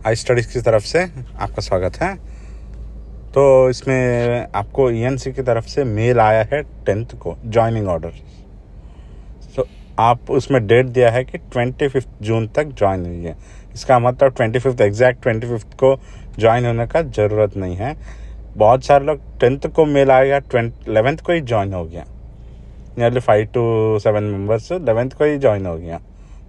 आई studies की तरफ से आपका स्वागत है। तो इसमें आपको ईएनसी की तरफ से मेल आया है 10th को जॉइनिंग ऑर्डर। तो आप उसमें डेट दिया है कि 25 जून तक ज्वाइन हुई है। इसका मतलब 25 एग्जैक्ट 25 को ज्वाइन होने का ज़रूरत नहीं है। बहुत सारे लोग 10th को मेल आएगा 11th को ही ज्वाइन हो गया। नियरली 5 to 7 मेंबर्स 11th को ही ज्वाइन हो गया।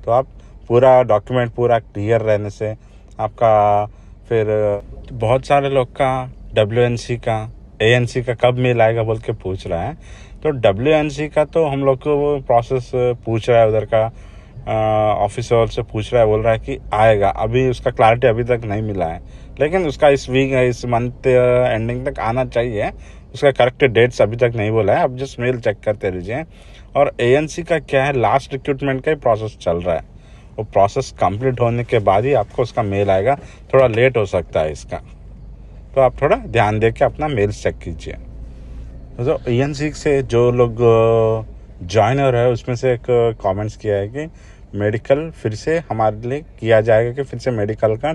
तो आप पूरा डॉक्यूमेंट पूरा क्लियर रहने से आपका फिर बहुत सारे लोग का WNC का ANC का कब मेल आएगा बोल के पूछ रहा है। तो WNC का तो हम लोग को वो प्रोसेस पूछ रहा है, उधर का ऑफिसर से पूछ रहा है, बोल रहा है कि आएगा। अभी उसका क्लैरिटी अभी तक नहीं मिला है, लेकिन उसका इस मंथ एंडिंग तक आना चाहिए। उसका करेक्ट डेट्स अभी तक नहीं बोला है, अब जस्ट मेल चेक करते रहिए। और ANC का क्या है, लास्ट रिक्रूटमेंट का ही प्रोसेस चल रहा है। वो प्रोसेस कंप्लीट होने के बाद ही आपको उसका मेल आएगा। थोड़ा लेट हो सकता है इसका, तो आप थोड़ा ध्यान दे के अपना मेल चेक कीजिए। तो ENC से जो लोग ज्वाइनर है उसमें से एक कमेंट्स किया है कि मेडिकल फिर से हमारे लिए किया जाएगा, कि फिर से मेडिकल का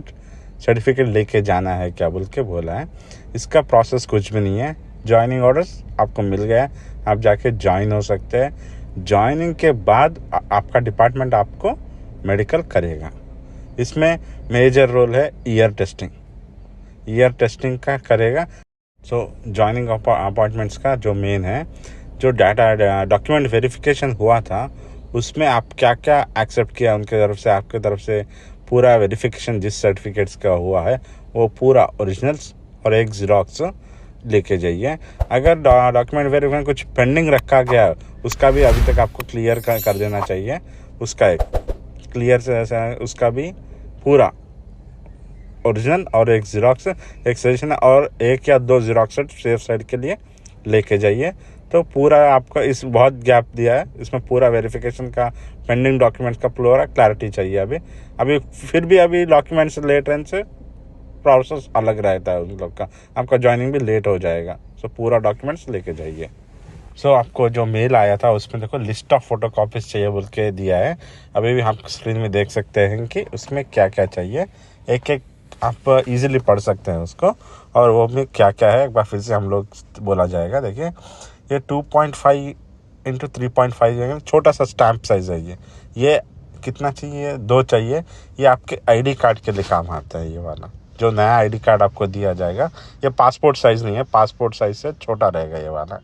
सर्टिफिकेट लेके जाना है क्या बोल के बोला है। इसका प्रोसेस कुछ भी नहीं है। ज्वाइनिंग ऑर्डर्स आपको मिल गया है, आप जाके ज्वाइन हो सकते हैं। ज्वाइनिंग के बाद आपका डिपार्टमेंट आपको मेडिकल करेगा। इसमें मेजर रोल है ईयर टेस्टिंग का करेगा। सो ज्वाइनिंग अपॉइंटमेंट्स का जो मेन है, जो डाटा डॉक्यूमेंट वेरिफिकेशन हुआ था उसमें आप क्या क्या एक्सेप्ट किया उनके तरफ से, आपके तरफ से पूरा वेरिफिकेशन जिस सर्टिफिकेट्स का हुआ है वो पूरा ओरिजिनल्स और एक ज़ेरॉक्स लेके जाइए। अगर डॉक्यूमेंट वेरिफिकेशन कुछ पेंडिंग रखा गया उसका भी अभी तक आपको क्लियर कर देना चाहिए। उसका एक क्लियर से उसका भी पूरा ओरिजिनल और एक ज़ेरॉक्स, एक सजेशन और एक या दो ज़ेरॉक्स सेफ साइड के लिए लेके जाइए। तो पूरा आपका इस बहुत गैप दिया है, इसमें पूरा वेरिफिकेशन का पेंडिंग डॉक्यूमेंट्स का पूरा क्लैरिटी चाहिए। अभी फिर भी अभी डॉक्यूमेंट्स लेट रहने से प्रोसेस अलग रहता है उन लोग का, आपका ज्वाइनिंग भी लेट हो जाएगा। सो पूरा डॉक्यूमेंट्स लेके जाइए। सो आपको जो मेल आया था उसमें देखो लिस्ट ऑफ फोटो कॉपीज चाहिए बोल के दिया है। अभी भी आप स्क्रीन में देख सकते हैं कि उसमें क्या क्या चाहिए। एक एक आप इजीली पढ़ सकते हैं उसको, और वो भी क्या क्या है एक बार फिर से हम लोग बोला जाएगा। देखिए ये 2.5 इंटू 3.5 छोटा सा स्टैम्प साइज है। ये कितना चाहिए, 2 चाहिए। ये आपके ID कार्ड के लिए काम आता है। ये वाला जो नया ID कार्ड आपको दिया जाएगा, ये पासपोर्ट साइज नहीं है, पासपोर्ट साइज से छोटा रहेगा ये वाला।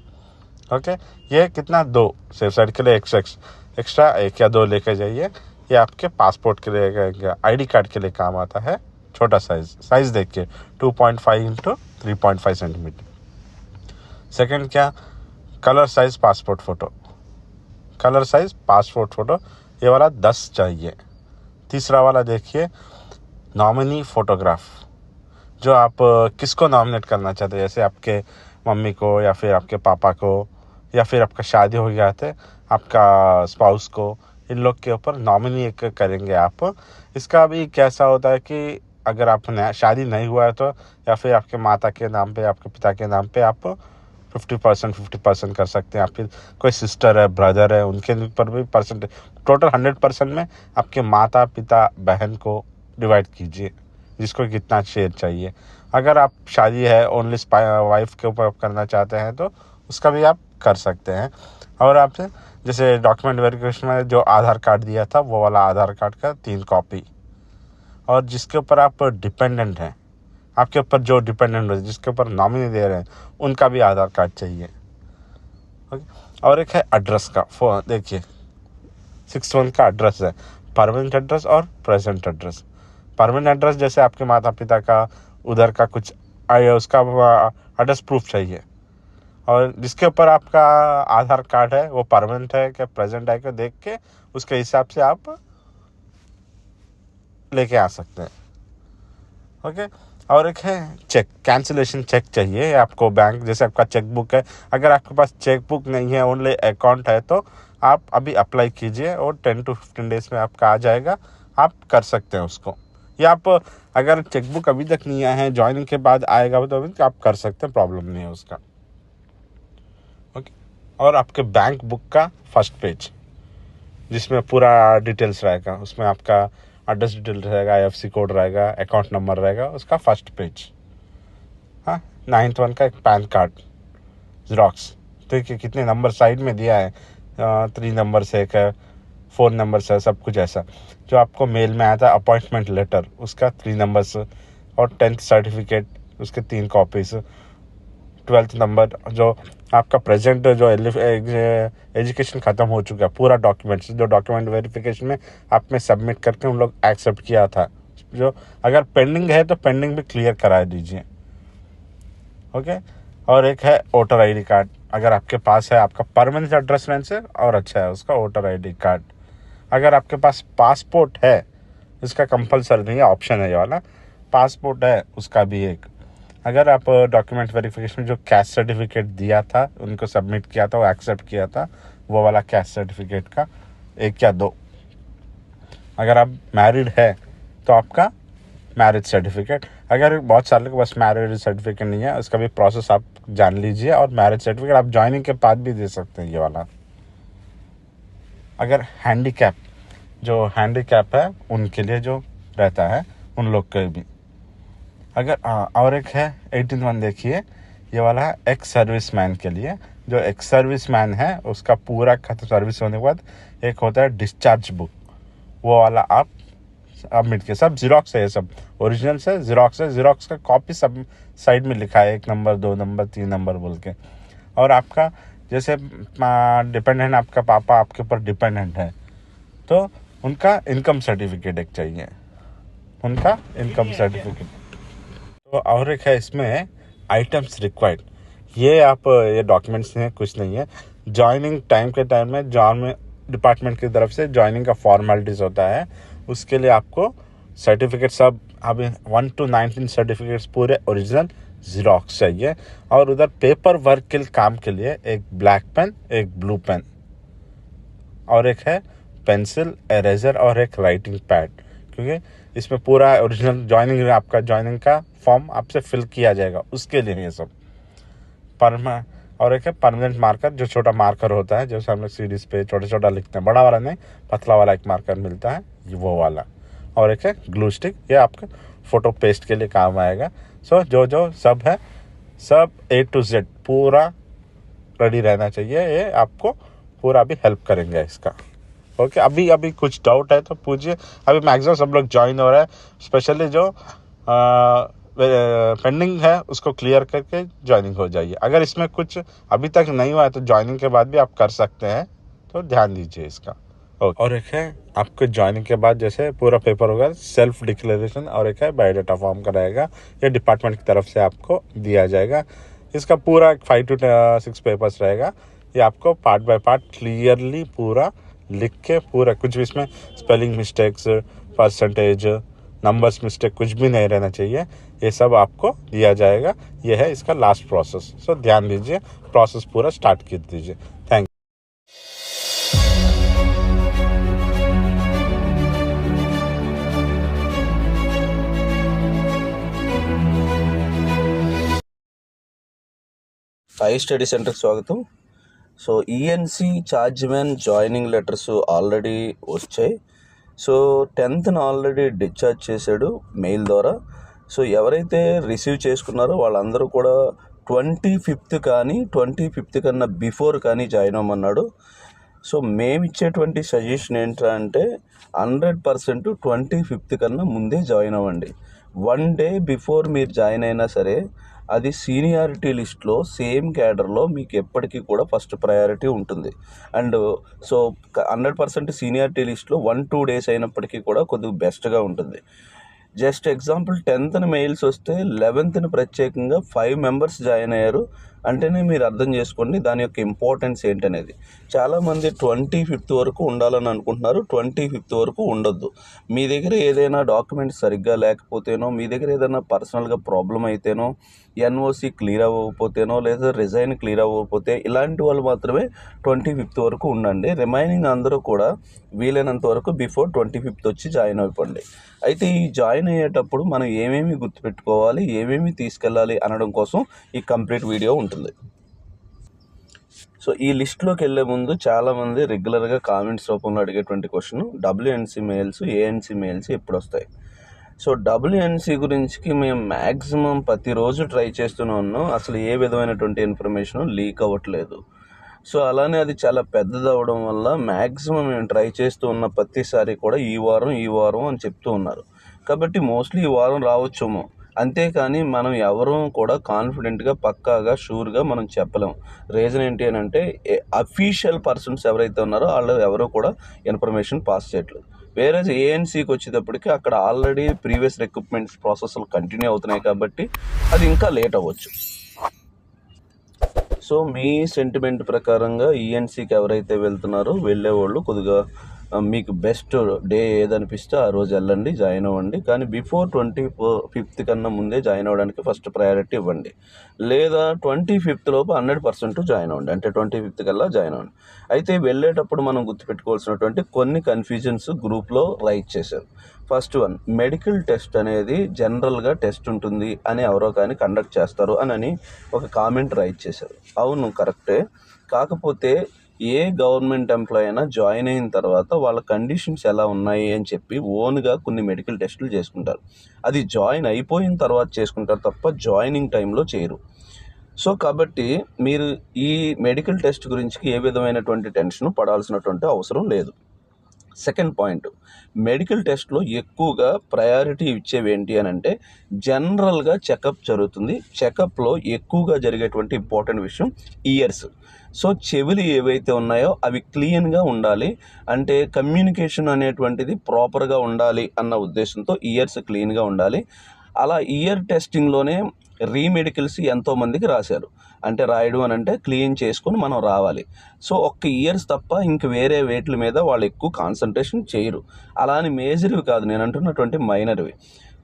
ओके, ये कितना, 2 सेफ साइड के लिए एक्स्ट्रा 1 या 2 लेके जाइए। ये आपके पासपोर्ट के लिए ID कार्ड के लिए काम आता है। छोटा साइज देखिए 2.5 इंटू 3.5 सेंटीमीटर। सेकंड क्या, कलर साइज पासपोर्ट फ़ोटो, ये वाला 10 चाहिए। तीसरा वाला देखिए नॉमिनी फ़ोटोग्राफ, जो आप किसको नॉमिनेट करना चाहते हैं, जैसे आपके मम्मी को या फिर आपके पापा को, या फिर आपका शादी हो गया है आपका स्पाउस को, इन लोग के ऊपर नॉमिनी एक करेंगे आप। इसका भी कैसा होता है कि अगर आप शादी नहीं हुआ है तो, या फिर आपके माता के नाम पे, आपके पिता के नाम पे आप 50% कर सकते हैं। आप फिर कोई सिस्टर है, ब्रदर है, उनके ऊपर भी परसेंट, टोटल 100% में आपके माता पिता बहन को डिवाइड कीजिए, जिसको कितना शेयर चाहिए। अगर आप शादी है ओनली वाइफ के ऊपर करना चाहते हैं तो उसका भी आप कर सकते हैं। और आपसे जैसे डॉक्यूमेंट वेरिफिकेशन में जो आधार कार्ड दिया था वो वाला आधार कार्ड का 3 कॉपी, और जिसके ऊपर आप डिपेंडेंट हैं, आपके ऊपर जो डिपेंडेंट है, जिसके ऊपर नॉमिनी दे रहे हैं, उनका भी आधार कार्ड चाहिए। ओके, और एक है एड्रेस का, देखिए 61 का एड्रेस है, परमानेंट एड्रेस और प्रेजेंट एड्रेस। परमानेंट एड्रेस जैसे आपके माता पिता का उधर का कुछ उसका एड्रेस प्रूफ चाहिए, और जिसके ऊपर आपका आधार कार्ड है वो परमानेंट है क्या प्रेजेंट है क्या देख के उसके हिसाब से आप लेके आ सकते हैं। ओके, और एक है चेक, कैंसिलेशन चेक चाहिए आपको। बैंक जैसे आपका चेक बुक है, अगर आपके पास चेक बुक नहीं है, ओनली अकाउंट है, तो आप अभी अप्लाई कीजिए और 10 to 15 डेज में आपका आ जाएगा, आप कर सकते हैं उसको। या आप अगर चेक बुक अभी तक नहीं आया है, ज्वाइनिंग के बाद आएगा तो अभी आप कर सकते हैं, प्रॉब्लम नहीं है उसका। ओके, और आपके बैंक बुक का फर्स्ट पेज जिसमें पूरा डिटेल्स रहेगा, उसमें आपका एड्रेस डिटेल रहेगा, IFSC कोड रहेगा, अकाउंट नंबर रहेगा, उसका फर्स्ट पेज। हाँ, 9th वन का एक पैन कार्ड ज़ेरॉक्स, ठीक है, कितने नंबर साइड में दिया है, 3 नंबर से एक है, 4 नंबर से, सब कुछ ऐसा। जो आपको मेल में आया था अपॉइंटमेंट लेटर, उसका 3 नंबर्स, और 10th सर्टिफिकेट उसके 3 कॉपीज, 12th नंबर, जो आपका प्रेजेंट जो एजुकेशन ख़त्म हो चुका है पूरा डॉक्यूमेंट्स, जो डॉक्यूमेंट वेरिफिकेशन में आपने सबमिट करके उन लोग एक्सेप्ट किया था, जो अगर पेंडिंग है तो पेंडिंग भी क्लियर करा दीजिए। ओके। और एक है वोटर ID कार्ड, अगर आपके पास है, आपका परमानेंट एड्रेस रेंस है और अच्छा है उसका वोटर ID कार्ड। अगर आपके पास पासपोर्ट है, इसका कंपलसरी नहीं है, ऑप्शन है ये वाला, पासपोर्ट है उसका भी एक। अगर आप डॉक्यूमेंट वेरिफिकेशन में जो कैस्ट सर्टिफिकेट दिया था, उनको सबमिट किया था, वो एक्सेप्ट किया था, वो वाला कैस्ट सर्टिफिकेट का 1 या 2। अगर आप मैरिड है तो आपका मैरिज सर्टिफिकेट। अगर बहुत सारे के पास मैरिज सर्टिफिकेट नहीं है, उसका भी प्रोसेस आप जान लीजिए। और मैरिज सर्टिफिकेट आप ज्वाइनिंग के बाद भी दे सकते हैं, ये वाला। अगर हैंडीकैप, जो हैंडीकैप है उनके लिए जो रहता है, उन लोग के भी। अगर और एक है 18th वन, देखिए ये वाला है एक्स सर्विस मैन के लिए। जो एक्स सर्विस मैन है उसका पूरा खत्म सर्विस होने के बाद एक होता है डिस्चार्ज बुक, वो वाला आप सबमिट किया। सब जीरोक्स है, ये सब ओरिजिनल से जीरोक्स है। जीरोक्स का कॉपी सब साइड में लिखा है, 1 नंबर 2 नंबर 3 नंबर बोल के। और आपका जैसे डिपेंडेंट, आपका पापा आपके ऊपर डिपेंडेंट है तो उनका इनकम सर्टिफिकेट एक चाहिए, उनका इनकम सर्टिफिकेट। तो और एक है इसमें आइटम्स रिक्वायर्ड, ये आप ये डॉक्यूमेंट्स हैं, कुछ नहीं है। जॉइनिंग टाइम के टाइम में जॉइन डिपार्टमेंट की तरफ से जॉइनिंग का फॉर्मेलिटीज़ होता है, उसके लिए आपको सर्टिफिकेट सब अभी 1 to 19 सर्टिफिकेट्स पूरे ओरिजिनल ज़ेरॉक्स चाहिए। और उधर पेपर वर्क के काम के लिए एक ब्लैक पेन, एक ब्लू पेन, और एक है पेंसिल, इरेजर और एक राइटिंग पैड, क्योंकि इसमें पूरा ओरिजिनल जॉइनिंग, आपका जॉइनिंग का फॉर्म आपसे फिल किया जाएगा, उसके लिए ये सब और एक है परमानेंट मार्कर, जो छोटा मार्कर होता है, जैसे हम लोग सीरीज पे छोटा छोटा लिखते हैं, बड़ा वाला नहीं, पतला वाला एक मार्कर मिलता है, वो वाला। और एक है ग्लू स्टिक, ये आपका फ़ोटो पेस्ट के लिए काम आएगा। सो जो सब है, सब A to Z पूरा रेडी रहना चाहिए, ये आपको पूरा भी हेल्प करेंगे इसका। ओके। अभी कुछ डाउट है तो पूछिए। अभी मैक्सिमम सब लोग ज्वाइन हो रहा है, स्पेशली जो पेंडिंग है उसको क्लियर करके ज्वाइनिंग हो जाइए। अगर इसमें कुछ अभी तक नहीं हुआ है तो ज्वाइनिंग के बाद भी आप कर सकते हैं, तो ध्यान दीजिए इसका। ओके। और एक है आपको ज्वाइनिंग के बाद जैसे पूरा पेपर होगा, सेल्फ डिक्लेरेशन, और एक है बायोडाटा फॉर्म कराएगा, ये डिपार्टमेंट की तरफ से आपको दिया जाएगा। इसका पूरा 5 to 6 पेपर्स रहेगा, ये आपको पार्ट बाय पार्ट क्लियरली पूरा लिख के, पूरा कुछ भी इसमें spelling mistakes, percentage, numbers mistake कुछ भी नहीं रहना चाहिए, ये सब आपको दिया जाएगा। ये है इसका लास्ट प्रोसेस। सो ध्यान दीजिए, प्रोसेस पूरा स्टार्ट कर दीजिए। Thank you. సాయి స్టడీ సెంటర్కి స్వాగతం. So ENC chargemen joining letters already వచ్చాయి. సో 10th ఆల్రెడీ డిశ్చార్జ్ చేశాడు మెయిల్ ద్వారా. సో ఎవరైతే రిసీవ్ చేసుకున్నారో వాళ్ళందరూ కూడా 25th కానీ 25th కన్నా బిఫోర్ కానీ జాయిన్ అవ్వమన్నాడు. సో మేము ఇచ్చేటువంటి సజెషన్ ఏంటంటే 100% 25th కన్నా ముందే జాయిన్ అవ్వండి. 1 day బిఫోర్ మీరు జాయిన్ అయినా సరే అది సీనియారిటీ లిస్ట్లో సేమ్ క్యాడర్లో మీకు ఎప్పటికీ కూడా ఫస్ట్ ప్రయారిటీ ఉంటుంది. అండ్ సో 100% సీనియారిటీ లిస్ట్లో 1-2 days అయినప్పటికీ కూడా కొద్దిగా బెస్ట్గా ఉంటుంది. జస్ట్ ఎగ్జాంపుల్ 10th మెయిల్స్ వస్తే 11th ప్రత్యేకంగా 5 members జాయిన్ అయ్యారు అంటేనే మీరు అర్థం చేసుకోండి దాని యొక్క ఇంపార్టెన్స్ ఏంటనేది. చాలామంది 25th వరకు ఉండాలని అనుకుంటున్నారు, 25th వరకు ఉండొద్దు. మీ దగ్గర ఏదైనా డాక్యుమెంట్స్ సరిగ్గా లేకపోతేనో, మీ దగ్గర ఏదైనా పర్సనల్గా ప్రాబ్లం అయితేనో, ఎన్ఓసి క్లియర్ అవ్వకపోతేనో, లేదా రిజైన్ క్లియర్ అవ్వకపోతే ఇలాంటి వాళ్ళు మాత్రమే 25th వరకు ఉండండి. రిమైనింగ్ అందరూ కూడా వీలైనంత వరకు బిఫోర్ 25th వచ్చి జాయిన్ అయిపోండి. అయితే ఈ జాయిన్ అయ్యేటప్పుడు మనం ఏమేమి గుర్తుపెట్టుకోవాలి, ఏమేమి తీసుకెళ్ళాలి అనడం కోసం ఈ కంప్లీట్ వీడియో ఉంటుంది. సో ఈ లిస్ట్లోకి వెళ్ళే ముందు చాలామంది రెగ్యులర్గా కామెంట్స్ రూపంలో అడిగేటువంటి question WNC mails ANC mails ఎప్పుడు వస్తాయి. సో డబ్ల్యూఎన్సీ గురించి మేము మ్యాక్సిమం ప్రతిరోజు ట్రై చేస్తూనే ఉన్నాం. అసలు ఏ విధమైనటువంటి ఇన్ఫర్మేషన్ లీక్ అవ్వట్లేదు. సో అలానే అది చాలా పెద్దది అవ్వడం వల్ల మ్యాక్సిమం మేము ట్రై చేస్తూ ఉన్న ప్రతిసారి కూడా ఈ వారం అని చెప్తూ ఉన్నారు. కాబట్టి మోస్ట్లీ ఈ వారం రావచ్చేమో. అంతేకాని మనం ఎవరూ కూడా కాన్ఫిడెంట్గా పక్కాగా షూర్గా మనం చెప్పలేం. రీజన్ ఏంటి అని అంటే అఫీషియల్ పర్సన్స్ ఎవరైతే ఉన్నారో వాళ్ళు ఎవరూ కూడా ఇన్ఫర్మేషన్ పాస్ చేయట్లేదు. వేరే ఏఎన్సీకి వచ్చేటప్పటికి అక్కడ ఆల్రెడీ ప్రీవియస్ రిక్రూట్మెంట్ ప్రాసెస్లు కంటిన్యూ అవుతున్నాయి కాబట్టి అది ఇంకా లేట్ అవ్వచ్చు. సో మీ సెంటిమెంట్ ప్రకారంగా ఈఎన్సీకి ఎవరైతే వెళ్తున్నారో వెళ్ళేవాళ్ళు కొద్దిగా మీకు బెస్ట్ డే ఏదనిపిస్తే ఆ రోజు వెళ్ళండి, జాయిన్ అవ్వండి. కానీ బిఫోర్ 25th కన్నా ముందే జాయిన్ అవ్వడానికి ఫస్ట్ ప్రయారిటీ ఇవ్వండి. లేదా 25th లోపు 100% జాయిన్ అవ్వండి. అంటే 25th కల్లా జాయిన్ అవ్వండి. అయితే వెళ్ళేటప్పుడు మనం గుర్తుపెట్టుకోవాల్సినటువంటి కొన్ని కన్ఫ్యూజన్స్ గ్రూప్లో రైట్ చేశారు. ఫస్ట్ వన్, మెడికల్ టెస్ట్ అనేది జనరల్గా టెస్ట్ ఉంటుంది అని ఎవరో కానీ కండక్ట్ చేస్తారు అని ఒక కామెంట్ రైట్ చేశారు. అవును, కరెక్టే. కాకపోతే ఏ గవర్నమెంట్ ఎంప్లాయ్ అయినా జాయిన్ అయిన తర్వాత వాళ్ళ కండిషన్స్ ఎలా ఉన్నాయి అని చెప్పి ఓన్గా కొన్ని మెడికల్ టెస్టులు చేసుకుంటారు. అది జాయిన్ అయిపోయిన తర్వాత చేసుకుంటారు తప్ప జాయినింగ్ టైంలో చేయరు. సో కాబట్టి మీరు ఈ మెడికల్ టెస్ట్ గురించి ఏ విధమైనటువంటి టెన్షన్ పడాల్సినటువంటి అవసరం లేదు. సెకండ్ పాయింట్, మెడికల్ టెస్ట్లో ఎక్కువగా ప్రయారిటీ ఇచ్చేవి ఏంటి అని అంటే జనరల్గా చెకప్ జరుగుతుంది. చెకప్లో ఎక్కువగా జరిగేటువంటి ఇంపార్టెంట్ విషయం ఇయర్స్. సో చెవులు ఏవైతే ఉన్నాయో అవి క్లీన్గా ఉండాలి. అంటే కమ్యూనికేషన్ అనేటువంటిది ప్రాపర్గా ఉండాలి అన్న ఉద్దేశంతో ఇయర్స్ క్లీన్గా ఉండాలి. అలా ఇయర్ టెస్టింగ్లోనే రీమెడికల్స్ ఎంతోమందికి రాశారు. అంటే రాయడం అని అంటే క్లీన్ చేసుకొని మనం రావాలి. సో ఒక్క ఇయర్స్ తప్ప ఇంక వేరే వేట్ల మీద వాళ్ళు ఎక్కువ కాన్సన్ట్రేషన్ చేయరు. అలా అని మేజర్వి కాదు, నేను అంటున్నటువంటి మైనర్వి.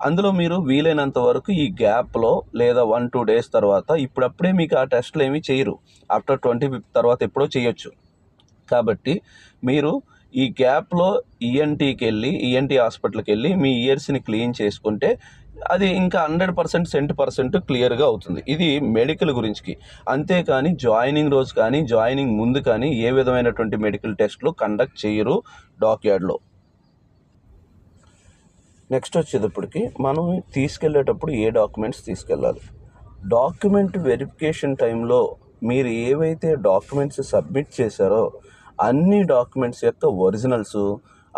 అందులో మీరు వీలైనంత వరకు ఈ గ్యాప్లో లేదా 1-2 days తర్వాత ఇప్పుడప్పుడే మీకు ఆ టెస్ట్లు ఏమీ చేయరు. ఆఫ్టర్ 25th తర్వాత ఎప్పుడో చేయొచ్చు. కాబట్టి మీరు ఈ గ్యాప్లో ఈఎన్టీ హాస్పిటల్కి వెళ్ళి మీ ఇయర్స్ని క్లీన్ చేసుకుంటే అది ఇంకా 100% క్లియర్గా అవుతుంది. ఇది మెడికల్ గురించి. అంతేకాని జాయినింగ్ రోజు కానీ జాయినింగ్ ముందు కానీ ఏ విధమైనటువంటి మెడికల్ టెస్ట్లు కండక్ట్ చేయరు డాక్యార్డ్లో. నెక్స్ట్ వచ్చేటప్పటికి మనం తీసుకెళ్ళేటప్పుడు ఏ డాక్యుమెంట్స్ తీసుకెళ్ళాలి. డాక్యుమెంట్ వెరిఫికేషన్ టైంలో మీరు ఏవైతే డాక్యుమెంట్స్ సబ్మిట్ చేశారో అన్ని డాక్యుమెంట్స్ యొక్క ఒరిజినల్స్,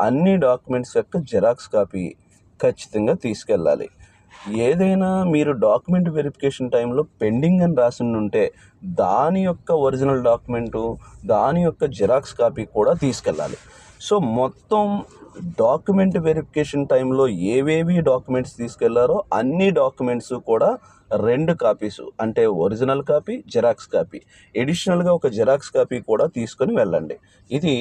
అన్ని డాక్యుమెంట్స్ యొక్క జిరాక్స్ కాపీ ఖచ్చితంగా తీసుకెళ్ళాలి. ఏదైనా మీరు డాక్యుమెంట్ వెరిఫికేషన్ టైంలో పెండింగ్ అని రాసి ఉంటే దాని యొక్క ఒరిజినల్ డాక్యుమెంటు, దాని యొక్క జిరాక్స్ కాపీ కూడా తీసుకెళ్ళాలి. సో మొత్తం డాక్యుమెంట్ వెరిఫికేషన్ టైంలో ఏవేవి డాక్యుమెంట్స్ తీసుకెళ్లారో అన్ని డాక్యుమెంట్స్ కూడా 2 కాపీస్, అంటే ఒరిజినల్ కాపీ, జిరాక్స్ కాపీ, ఎడిషనల్గా ఒక జిరాక్స్ కాపీ కూడా తీసుకొని వెళ్ళండి. ఇది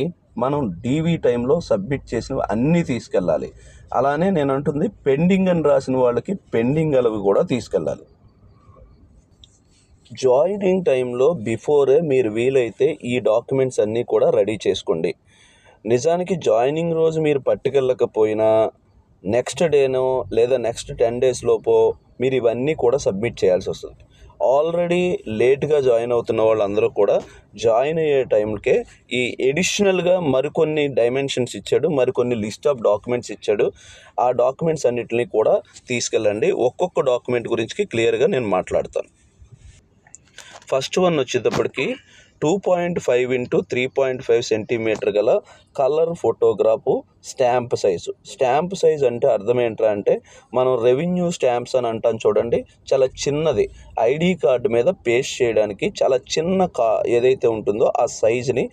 మనం డీవీ టైంలో సబ్మిట్ చేసినవి అన్నీ తీసుకెళ్ళాలి. అలానే నేను అంటుంది పెండింగ్ అని రాసిన వాళ్ళకి పెండింగ్ అలవి కూడా తీసుకెళ్ళాలి. జాయినింగ్ టైంలో బిఫోరే మీరు వీలైతే ఈ డాక్యుమెంట్స్ అన్నీ కూడా రెడీ చేసుకోండి. నిజానికి జాయినింగ్ రోజు మీరు పట్టుకెళ్ళకపోయినా నెక్స్ట్ డేనో లేదా నెక్స్ట్ 10 days లోపో మీరు ఇవన్నీ కూడా సబ్మిట్ చేయాల్సి వస్తుంది. ఆల్రెడీ లేట్గా జాయిన్ అవుతున్న వాళ్ళందరూ కూడా జాయిన్ అయ్యే టైంకే ఈ ఎడిషనల్గా మరికొన్ని డైమెన్షన్స్ ఇచ్చాడు, మరికొన్ని లిస్ట్ ఆఫ్ డాక్యుమెంట్స్ ఇచ్చాడు. ఆ డాక్యుమెంట్స్ అన్నిటిని కూడా తీసుకెళ్ళండి. ఒక్కొక్క డాక్యుమెంట్ గురించి క్లియర్గా నేను మాట్లాడతాను. ఫస్ట్ వన్ వచ్చేటప్పటికి 2.5 x 3.5 cm గల colour photograph stamp size. Stamp size అంటే అర్థం ఏంట్రా అంటే మనం రెవెన్యూ స్టాంప్స్ అని అంటాం చూడండి, చాలా చిన్నది. ఐడి కార్డు మీద పేస్ట్ చేయడానికి చాలా చిన్న ఏదైతే ఉంటుందో ఆ సైజుని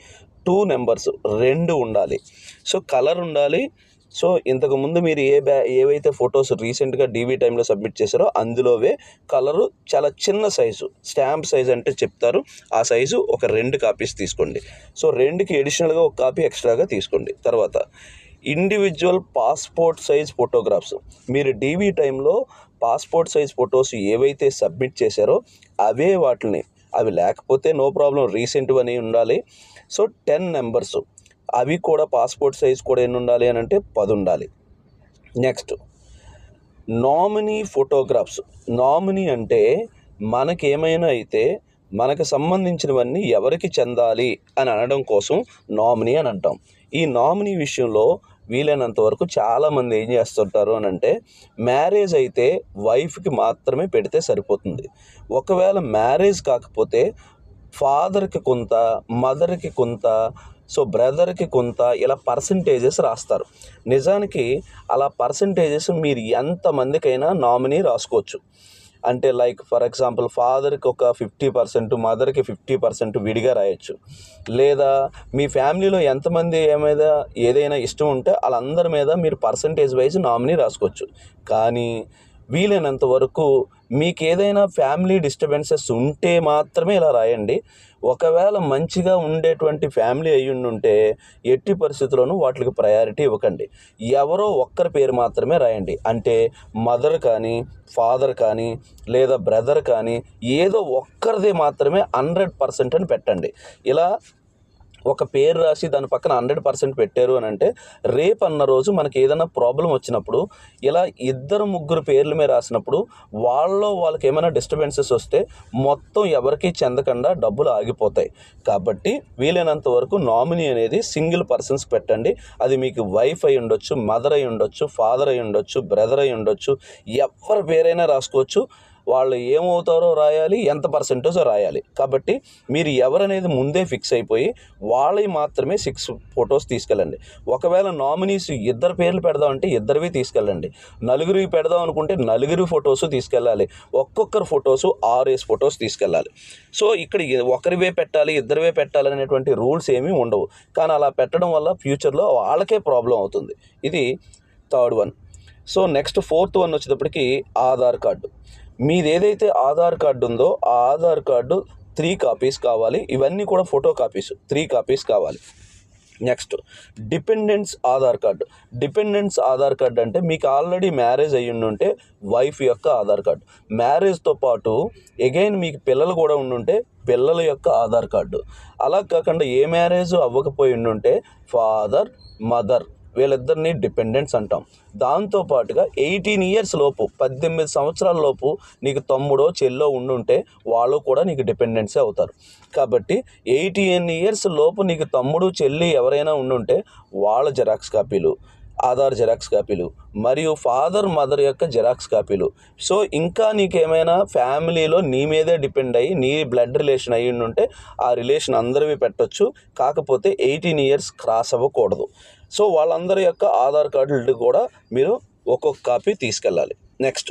2 numbers 2 ఉండాలి. సో కలర్ ఉండాలి. సో ఇంతకుముందు మీరు ఏవైతే ఫొటోస్ రీసెంట్గా డీవీ టైంలో సబ్మిట్ చేశారో అందులోవే కలరు చాలా చిన్న సైజు, స్టాంప్ సైజ్ అంటే చెప్తారు, ఆ సైజు ఒక 2 కాపీస్ తీసుకోండి. సో 2కి ఎడిషనల్గా ఒక కాపీ ఎక్స్ట్రాగా తీసుకోండి. తర్వాత ఇండివిజువల్ పాస్పోర్ట్ సైజ్ ఫోటోగ్రాఫ్స్. మీరు డీవీ టైంలో పాస్పోర్ట్ సైజ్ ఫొటోస్ ఏవైతే సబ్మిట్ చేశారో అవే వాటిని, అవి లేకపోతే నో ప్రాబ్లం రీసెంట్ అని ఉండాలి. సో 10 numbers అవి కూడా పాస్పోర్ట్ సైజ్ కూడా ఎన్ని ఉండాలి అని అంటే 10 ఉండాలి. Next nominee photographs. నామినీ అంటే మనకేమైనా అయితే మనకు సంబంధించినవన్నీ ఎవరికి చెందాలి అని అనడం కోసం నామినీ అని అంటాం. ఈ నామినీ విషయంలో వీలైనంత వరకు చాలామంది ఏం చేస్తుంటారు అని అంటే, మ్యారేజ్ అయితే వైఫ్కి మాత్రమే పెడితే సరిపోతుంది. ఒకవేళ మ్యారేజ్ కాకపోతే ఫాదర్కి కొంత, మదర్కి కొంత, సో బ్రదర్కి కొంత, ఇలా పర్సంటేజెస్ రాస్తారు. నిజానికి అలా పర్సంటేజెస్ మీరు ఎంతమందికైనా నామినీ రాసుకోవచ్చు. అంటే లైక్ ఫర్ ఎగ్జాంపుల్ ఫాదర్కి ఒక 50%, మదర్కి 50% విడిగా రాయొచ్చు. లేదా మీ ఫ్యామిలీలో ఎంతమంది ఏదైనా ఇష్టం ఉంటే వాళ్ళందరి మీద మీరు పర్సంటేజ్ వైజ్ నామినీ రాసుకోవచ్చు. కానీ వీలైనంత వరకు మీకు ఏదైనా ఫ్యామిలీ డిస్టర్బెన్సెస్ ఉంటే మాత్రమే ఇలా రాయండి. ఒకవేళ మంచిగా ఉండేటువంటి ఫ్యామిలీ అయ్యుండుంటే ఎట్టి పరిస్థితుల్లోనూ వాటికి ప్రయారిటీ ఇవ్వకండి. ఎవరో ఒక్కరి పేరు మాత్రమే రాయండి. అంటే మదర్ కానీ, ఫాదర్ కానీ, లేదా బ్రదర్ కానీ, ఏదో ఒక్కరిది మాత్రమే 100% అని పెట్టండి. ఇలా ఒక పేరు రాసి దాని పక్కన 100% పెట్టారు అని అంటే, రేపు అన్న రోజు మనకి ఏదైనా ప్రాబ్లం వచ్చినప్పుడు ఇలా 2-3 పేర్ల మీద రాసినప్పుడు వాళ్ళకి ఏమైనా డిస్టర్బెన్సెస్ వస్తే మొత్తం ఎవరికి చెందకుండా డబ్బులు ఆగిపోతాయి. కాబట్టి వీలైనంత వరకు నామినీ అనేది సింగిల్ పర్సన్స్ పెట్టండి. అది మీకు వైఫ్ అయి ఉండొచ్చు, మదర్ అయి ఉండొచ్చు, ఫాదర్ అయి ఉండొచ్చు, బ్రదర్ అయి ఉండొచ్చు, ఎవరి పేరైనా రాసుకోవచ్చు. వాళ్ళు ఏమవుతారో రాయాలి, ఎంత పర్సెంటేజో రాయాలి. కాబట్టి మీరు ఎవరనేది ముందే ఫిక్స్ అయిపోయి వాళ్ళవి మాత్రమే 6 ఫొటోస్ తీసుకెళ్ళండి. ఒకవేళ నామినీస్ 2 పేర్లు పెడదామంటే 2 తీసుకెళ్ళండి. 4 పెడదాం అనుకుంటే 4 ఫొటోస్ తీసుకెళ్ళాలి. ఒక్కొక్కరు ఫొటోసు 6 ఫొటోస్ తీసుకెళ్ళాలి. సో ఇక్కడ ఒకరివే పెట్టాలి, 2 పెట్టాలి అనేటువంటి రూల్స్ ఏమీ ఉండవు. కానీ అలా పెట్టడం వల్ల ఫ్యూచర్లో వాళ్ళకే ప్రాబ్లం అవుతుంది. ఇది third one. So next 4th one వచ్చేటప్పటికి ఆధార్ కార్డు. మీది ఏదైతే ఆధార్ కార్డు ఉందో ఆ ఆధార్ కార్డు 3 కాపీస్ కావాలి. ఇవన్నీ కూడా ఫోటో కాపీస్, 3 కాపీస్ కావాలి. Next dependents Aadhaar card. Dependents Aadhaar card అంటే మీకు ఆల్రెడీ మ్యారేజ్ అయ్యి ఉంటే వైఫ్ యొక్క ఆధార్ కార్డు. మ్యారేజ్తో పాటు అగైన్ మీకు పిల్లలు కూడా ఉండుంటే పిల్లల యొక్క ఆధార్ కార్డు. అలా కాకుండా ఏ మ్యారేజ్ అవ్వకపోయి ఉండుంటే ఫాదర్, మదర్ వీళ్ళిద్దరిని డిపెండెంట్స్ అంటాం. దాంతోపాటుగా 18 years లోపు, 18 సంవత్సరాల లోపు నీకు తమ్ముడో చెల్లో ఉండుంటే వాళ్ళు కూడా నీకు డిపెండెంట్సే అవుతారు. కాబట్టి 18 years లోపు నీకు తమ్ముడు చెల్లి ఎవరైనా ఉండుంటే వాళ్ళ జిరాక్స్ కాపీలు, ఆధార్ జిరాక్స్ కాపీలు, మరియు ఫాదర్ మదర్ యొక్క జిరాక్స్ కాపీలు. సో ఇంకా నీకేమైనా ఫ్యామిలీలో నీ మీదే డిపెండ్ అయ్యి నీ బ్లడ్ రిలేషన్ అయ్యి ఉంటే ఆ రిలేషన్ అందరివి పెట్టొచ్చు. కాకపోతే 18 years క్రాస్ అవ్వకూడదు. సో వాళ్ళందరి యొక్క ఆధార్ కార్డులు కూడా మీరు ఒక్కొక్క కాపీ తీసుకెళ్ళాలి. Next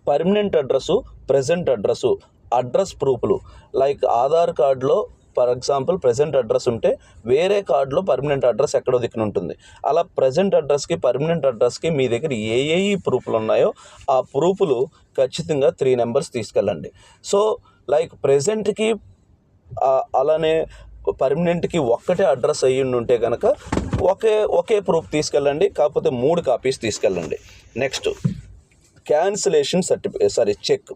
permanent address, present address, address ప్రూఫ్లు. లైక్ ఆధార్ కార్డులో ఫర్ ఎగ్జాంపుల్ ప్రజెంట్ అడ్రస్ ఉంటే వేరే కార్డులో పర్మనెంట్ అడ్రస్ ఎక్కడో దిక్కున ఉంటుంది. అలా ప్రజెంట్ అడ్రస్కి, పర్మనెంట్ అడ్రస్కి మీ దగ్గర ఏ ప్రూఫ్లు ఉన్నాయో ఆ ప్రూఫ్లు ఖచ్చితంగా 3 numbers తీసుకెళ్ళండి. సో లైక్ ప్రజెంట్కి అలానే పర్మనెంట్కి ఒక్కటే అడ్రస్ అయ్యి ఉంటే కనుక ఒకే ప్రూఫ్ తీసుకెళ్ళండి. కాకపోతే 3 కాపీస్ తీసుకెళ్ళండి. Next cancellation cheque.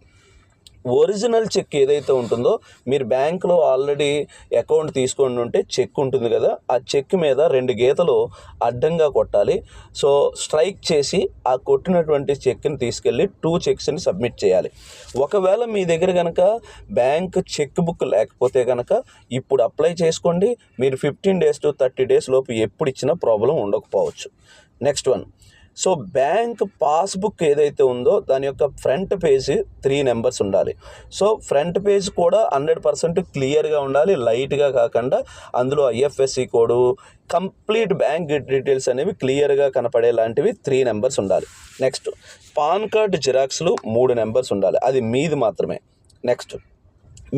Original cheque ఏదైతే ఉంటుందో మీరు బ్యాంకులో ఆల్రెడీ అకౌంట్ తీసుకొని ఉంటే చెక్ ఉంటుంది కదా, ఆ చెక్ మీద 2 గీతలు అడ్డంగా కొట్టాలి. సో స్ట్రైక్ చేసి ఆ కొట్టినటువంటి చెక్ని తీసుకెళ్ళి 2 చెక్స్ని సబ్మిట్ చేయాలి. ఒకవేళ మీ దగ్గర కనుక బ్యాంక్ చెక్ బుక్ లేకపోతే కనుక ఇప్పుడు అప్లై చేసుకోండి. మీరు 15 days to 30 days లోపు ఎప్పుడు ఇచ్చినా ప్రాబ్లం ఉండకపోవచ్చు. Next one. So bank passbook ఏదైతే ఉందో దాని యొక్క ఫ్రంట్ పేజ్ 3 numbers ఉండాలి. సో ఫ్రంట్ పేజ్ కూడా 100% క్లియర్గా ఉండాలి, లైట్గా కాకుండా. అందులో IFSC code, complete bank details అనేవి క్లియర్గా కనపడేలాంటివి 3 numbers ఉండాలి. నెక్స్ట్ పాన్ కార్డ్ జిరాక్స్లు 3 numbers ఉండాలి. అది మీది మాత్రమే. నెక్స్ట్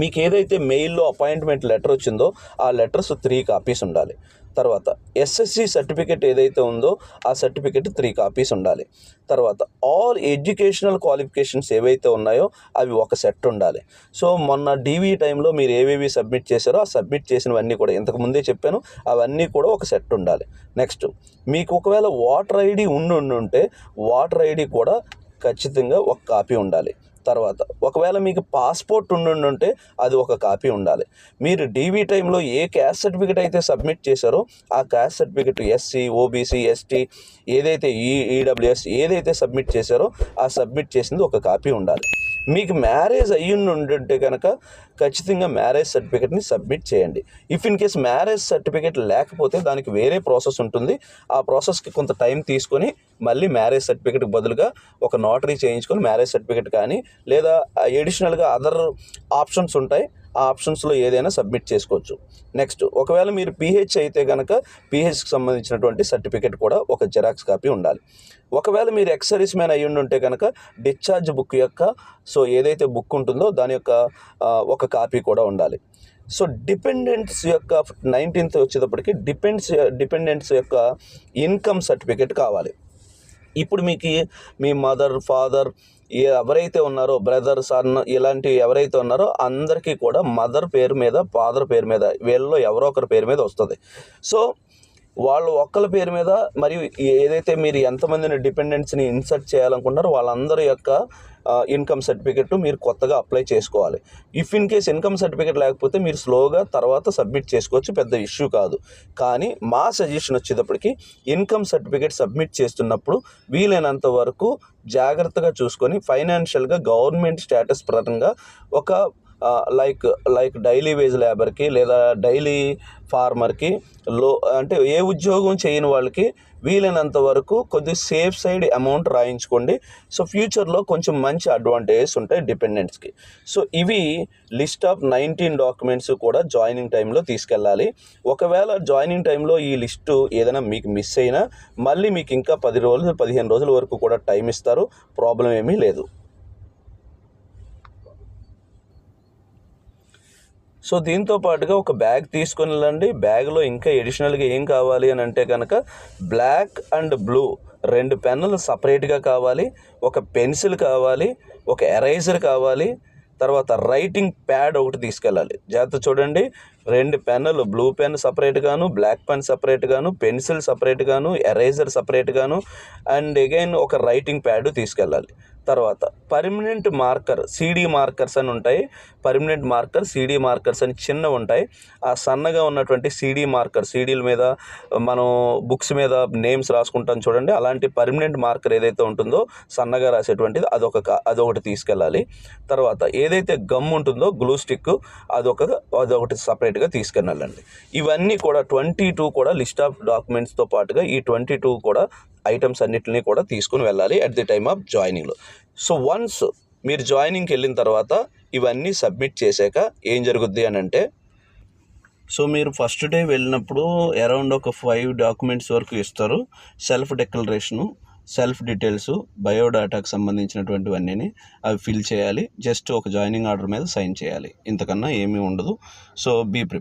మీకు ఏదైతే మెయిల్లో అపాయింట్మెంట్ లెటర్ వచ్చిందో ఆ లెటర్స్ 3 కాపీస్ ఉండాలి. తర్వాత SSC సర్టిఫికెట్ ఏదైతే ఉందో ఆ సర్టిఫికెట్ 3 కాపీస్ ఉండాలి. తర్వాత ఆల్ ఎడ్యుకేషనల్ క్వాలిఫికేషన్స్ ఏవైతే ఉన్నాయో అవి ఒక సెట్ ఉండాలి. సో మొన్న DV టైంలో మీరు ఏవేవి సబ్మిట్ చేశారో ఆ సబ్మిట్ చేసినవన్నీ కూడా ఇంతకుముందే చెప్పాను, అవన్నీ కూడా ఒక సెట్ ఉండాలి. నెక్స్ట్ మీకు ఒకవేళ ఓటర్ ID ఉంటే ఓటర్ ID కూడా ఖచ్చితంగా ఒక కాపీ ఉండాలి. తర్వాత ఒకవేళ మీకు పాస్పోర్ట్ ఉంటే అది ఒక కాపీ ఉండాలి. మీరు DV టైంలో ఏ క్యాస్ట్ సర్టిఫికేట్ అయితే సబ్మిట్ చేశారో ఆ caste certificate SC, OBC, ST ఏదైతే EWS ఏదైతే సబ్మిట్ చేశారో ఆ సబ్మిట్ చేసింది ఒక కాపీ ఉండాలి. మీకు మ్యారేజ్ ఉంటే కనుక ఖచ్చితంగా మ్యారేజ్ సర్టిఫికేట్ని సబ్మిట్ చేయండి. If in case marriage certificate లేకపోతే దానికి వేరే ప్రాసెస్ ఉంటుంది. ఆ ప్రాసెస్కి కొంత టైం తీసుకొని మళ్ళీ మ్యారేజ్ సర్టిఫికేట్కి బదులుగా ఒక నోటరీ చేయించుకొని మ్యారేజ్ సర్టిఫికేట్ కానీ లేదా ఎడిషనల్గా అదర్ ఆప్షన్స్ ఉంటాయి. ఆ ఆప్షన్స్లో ఏదైనా సబ్మిట్ చేసుకోవచ్చు. నెక్స్ట్, ఒకవేళ మీరు పీహెచ్ అయితే కనుక పీహెచ్కి సంబంధించినటువంటి సర్టిఫికేట్ కూడా ఒక జిరాక్స్ కాపీ ఉండాలి. ఒకవేళ మీరు ఎక్స్ సర్వీస్ మ్యాన్ అయ్యి ఉంటే కనుక డిశ్చార్జ్ బుక్ యొక్క ఏదైతే బుక్ ఉంటుందో దాని యొక్క ఒక కాపీ కూడా ఉండాలి. సో డిపెండెంట్స్ యొక్క 19th వచ్చేటప్పటికి డిపెండెంట్స్ యొక్క ఇన్కమ్ సర్టిఫికేట్ కావాలి. ఇప్పుడు మీకు మీ మదర్, ఫాదర్ ఎవరైతే ఉన్నారో, బ్రదర్, సన్ ఇలాంటివి ఎవరైతే ఉన్నారో అందరికీ కూడా మదర్ పేరు మీద, ఫాదర్ పేరు మీద, వీళ్ళలో ఎవరో ఒకరి పేరు మీద వస్తుంది. సో వాళ్ళు ఒక్కల పేరు మీద మరియు ఏదైతే మీరు ఎంతమందిని డిపెండెంట్స్ని ఇన్సర్ట్ చేయాలనుకుంటారో వాళ్ళందరి యొక్క ఇన్కమ్ సర్టిఫికెట్ మీరు కొత్తగా అప్లై చేసుకోవాలి. If in case income certificate లేకపోతే మీరు స్లోగా తర్వాత సబ్మిట్ చేసుకోవచ్చు, పెద్ద ఇష్యూ కాదు. కానీ మా సజెషన్ వచ్చేటప్పటికి ఇన్కమ్ సర్టిఫికేట్ సబ్మిట్ చేస్తున్నప్పుడు వీలైనంత వరకు జాగ్రత్తగా చూసుకొని ఫైనాన్షియల్గా గవర్నమెంట్ స్టేటస్ పరంగా ఒక లైక్ డైలీ వేజ్ లేబర్కి లేదా డైలీ ఫార్మర్కి అంటే ఏ ఉద్యోగం చేయని వాళ్ళకి వీలైనంత వరకు కొద్ది సేఫ్ సైడ్ అమౌంట్ రాయించుకోండి. సో ఫ్యూచర్లో కొంచెం మంచి అడ్వాంటేజెస్ ఉంటాయి డిపెండెంట్స్కి. సో ఇవి లిస్ట్ ఆఫ్ 19 డాక్యుమెంట్స్ కూడా జాయినింగ్ టైంలో తీసుకెళ్ళాలి. ఒకవేళ జాయినింగ్ టైంలో ఈ లిస్టు ఏదైనా మీకు మిస్ అయినా మళ్ళీ మీకు ఇంకా 10 రోజులు 15 రోజుల వరకు కూడా టైం ఇస్తారు. ప్రాబ్లం ఏమీ లేదు. సో దీంతో పాటుగా ఒక బ్యాగ్ తీసుకొని వెళ్ళండి. బ్యాగ్లో ఇంకా ఎడిషనల్గా ఏం కావాలి అని అంటే కనుక బ్లాక్ అండ్ బ్లూ 2 పెన్నులు సపరేట్గా కావాలి, ఒక పెన్సిల్ కావాలి, ఒక ఎరేజర్ కావాలి, తర్వాత రైటింగ్ ప్యాడ్ ఒకటి తీసుకెళ్ళాలి. జాగ్రత్త చూడండి, 2 పెన్నులు, బ్లూ పెన్ సపరేట్గాను, బ్లాక్ పెన్ సపరేట్గాను, పెన్సిల్ సపరేట్గాను, ఎరేజర్ సపరేట్గాను అండ్ అగైన్ ఒక రైటింగ్ ప్యాడ్ తీసుకెళ్ళాలి. తర్వాత పర్మనెంట్ మార్కర్, సిడి మార్కర్స్ అని ఉంటాయి. పర్మనెంట్ మార్కర్, సిడి మార్కర్స్ అని చిన్నవి ఉంటాయి. ఆ సన్నగా ఉన్నటువంటి సిడి మార్కర్, సిడీల మీద మనం బుక్స్ మీద నేమ్స్ రాసుకుంటాం చూడండి, అలాంటి పర్మనెంట్ మార్కర్ ఏదైతే ఉంటుందో సన్నగా రాసేటువంటిది అదొకటి తీసుకెళ్ళాలి. తర్వాత ఏదైతే గమ్ ఉంటుందో గ్లూ స్టిక్ అదొకటి సపరేట్గా తీసుకెళ్ళాలండి. ఇవన్నీ కూడా 22 కూడా లిస్ట్ ఆఫ్ డాక్యుమెంట్స్తో పాటుగా ఈ 22 కూడా ఐటమ్స్ అన్నిటిని కూడా తీసుకుని వెళ్ళాలి అట్ ది టైమ్ ఆఫ్ జాయినింగ్లో. సో వన్స్ మీరు జాయినింగ్కి వెళ్ళిన తర్వాత ఇవన్నీ సబ్మిట్ చేశాక ఏం జరుగుద్ది అని అంటే, సో మీరు ఫస్ట్ డే వెళ్ళినప్పుడు అరౌండ్ ఒక 5 డాక్యుమెంట్స్ వరకు ఇస్తారు. సెల్ఫ్ డిక్లరేషను, సెల్ఫ్ డీటెయిల్స్, బయోడాటాకు సంబంధించినటువంటివన్నీ అవి ఫిల్ చేయాలి. జస్ట్ ఒక జాయినింగ్ ఆర్డర్ మీద సైన్ చేయాలి. ఇంతకన్నా ఏమీ ఉండదు. So be prepare.